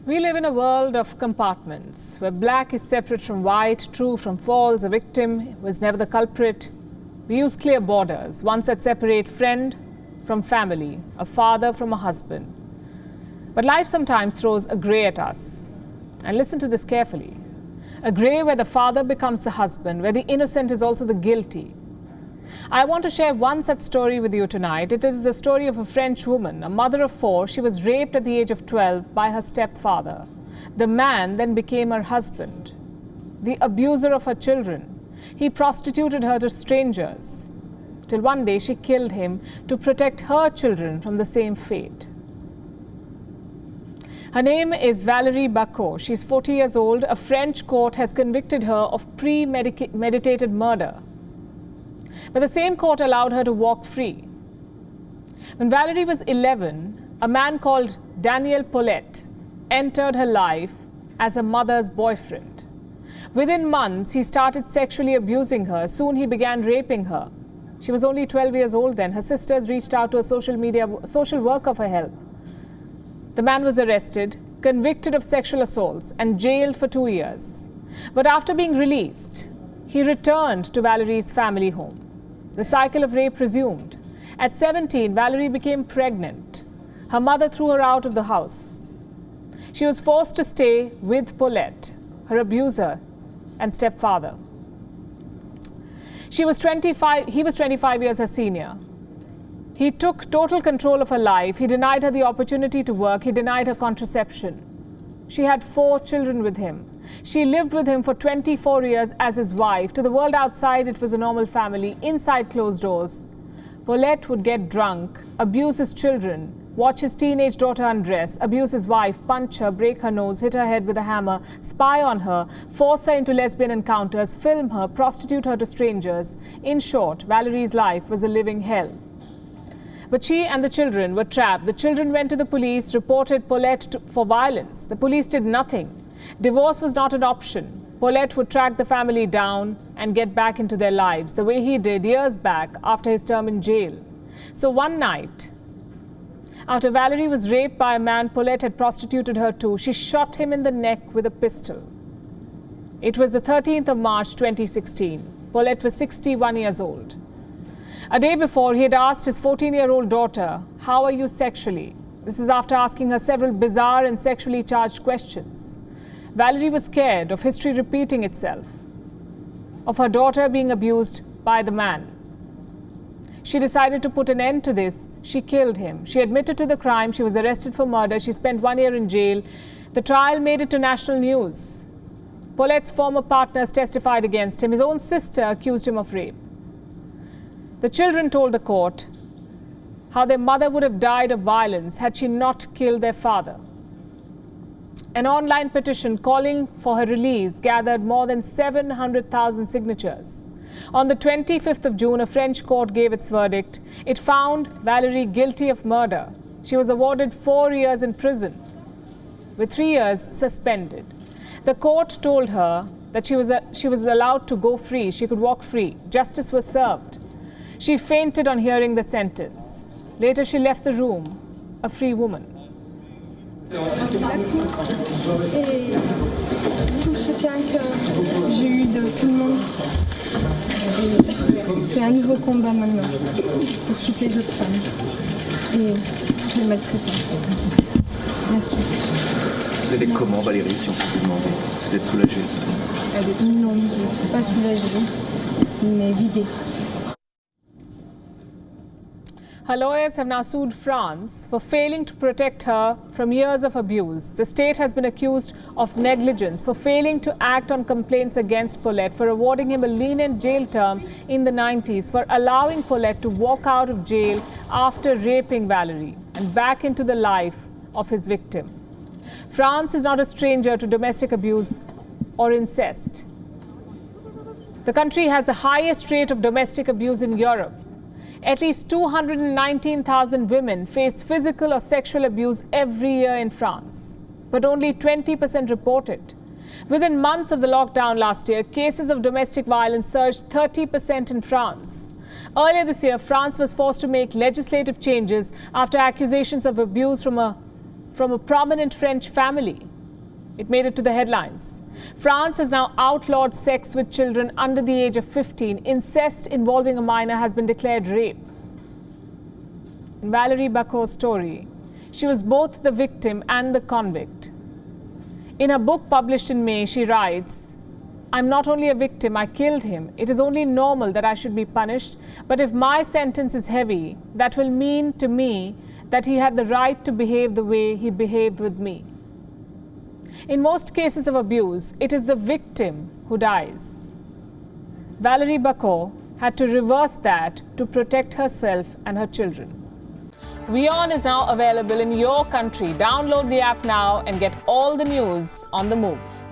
We live in a world of compartments, where black is separate from white, true from false, a victim was never the culprit. We use clear borders, ones that separate friend from family, a father from a husband. But life sometimes throws a grey at us. And listen to this carefully. A grey where the father becomes the husband, where the innocent is also the guilty. I want to share one such story with you tonight. It is the story of a French woman, a mother of 4. She was raped at the age of 12 by her stepfather. The man then became her husband, the abuser of her children. He prostituted her to strangers, till one day she killed him to protect her children from the same fate. Her name is Valerie Bacot. She's 40 years old. A French court has convicted her of premeditated murder. But the same court allowed her to walk free. When Valerie was 11, a man called Daniel Paulette entered her life as a mother's boyfriend. Within months, he started sexually abusing her. Soon he began raping her. She was only 12 years old then. Her sisters reached out to a social worker for help. The man was arrested, convicted of sexual assaults, and jailed for 2 years. But after being released, he returned to Valerie's family home. The cycle of rape resumed. At 17, Valerie became pregnant. Her mother threw her out of the house. She was forced to stay with Paulette, her abuser and stepfather. He was 25 years her senior. He took total control of her life. He denied her the opportunity to work. He denied her contraception. She had 4 children with him. She lived with him for 24 years as his wife. To the world outside, it was a normal family. Inside closed doors, Paulette would get drunk, abuse his children, watch his teenage daughter undress, abuse his wife, punch her, break her nose, hit her head with a hammer, spy on her, force her into lesbian encounters, film her, prostitute her to strangers. In short, Valerie's life was a living hell. But she and the children were trapped. The children went to the police, reported Paulette for violence. The police did nothing. Divorce was not an option. Paulette would track the family down and get back into their lives, the way he did years back after his term in jail. So one night, after Valerie was raped by a man Paulette had prostituted her to, she shot him in the neck with a pistol. It was the 13th of March 2016. Paulette was 61 years old. A day before, he had asked his 14-year-old daughter, "How are you sexually?" This is after asking her several bizarre and sexually charged questions. Valerie was scared of history repeating itself, of her daughter being abused by the man. She decided to put an end to this. She killed him. She admitted to the crime. She was arrested for murder. She spent 1 year in jail. The trial made it to national news. Paulette's former partners testified against him. His own sister accused him of rape. The children told the court how their mother would have died of violence had she not killed their father. An online petition calling for her release gathered more than 700,000 signatures. On the 25th of June, a French court gave its verdict. It found Valerie guilty of murder. She was awarded 4 years in prison, with 3 years suspended. The court told her that she was allowed to go free. She could walk free. Justice was served. She fainted on hearing the sentence. Later, she left the room, a free woman. Et tout le soutien que j'ai eu de tout le monde, c'est un nouveau combat maintenant pour toutes les autres femmes et toutes les maltraitances. Merci. Vous allez comment, Valérie, si on peut vous demander? Vous êtes soulagée? Non, pas soulagée, mais vidée. Her lawyers have now sued France for failing to protect her from years of abuse. The state has been accused of negligence for failing to act on complaints against Paulette, for awarding him a lenient jail term in the 90s, for allowing Paulette to walk out of jail after raping Valerie and back into the life of his victim. France is not a stranger to domestic abuse or incest. The country has the highest rate of domestic abuse in Europe. At least 219,000 women face physical or sexual abuse every year in France, but only 20% report it. Within months of the lockdown last year, cases of domestic violence surged 30% in France. Earlier this year, France was forced to make legislative changes after accusations of abuse from a prominent French family. It made it to the headlines. France has now outlawed sex with children under the age of 15. Incest involving a minor has been declared rape. In Valerie Bacot's story, she was both the victim and the convict. In a book published in May, she writes, "I'm not only a victim, I killed him. It is only normal that I should be punished. But if my sentence is heavy, that will mean to me that he had the right to behave the way he behaved with me." In most cases of abuse, it is the victim who dies. Valerie Bacot had to reverse that to protect herself and her children. WION is now available in your country. Download the app now and get all the news on the move.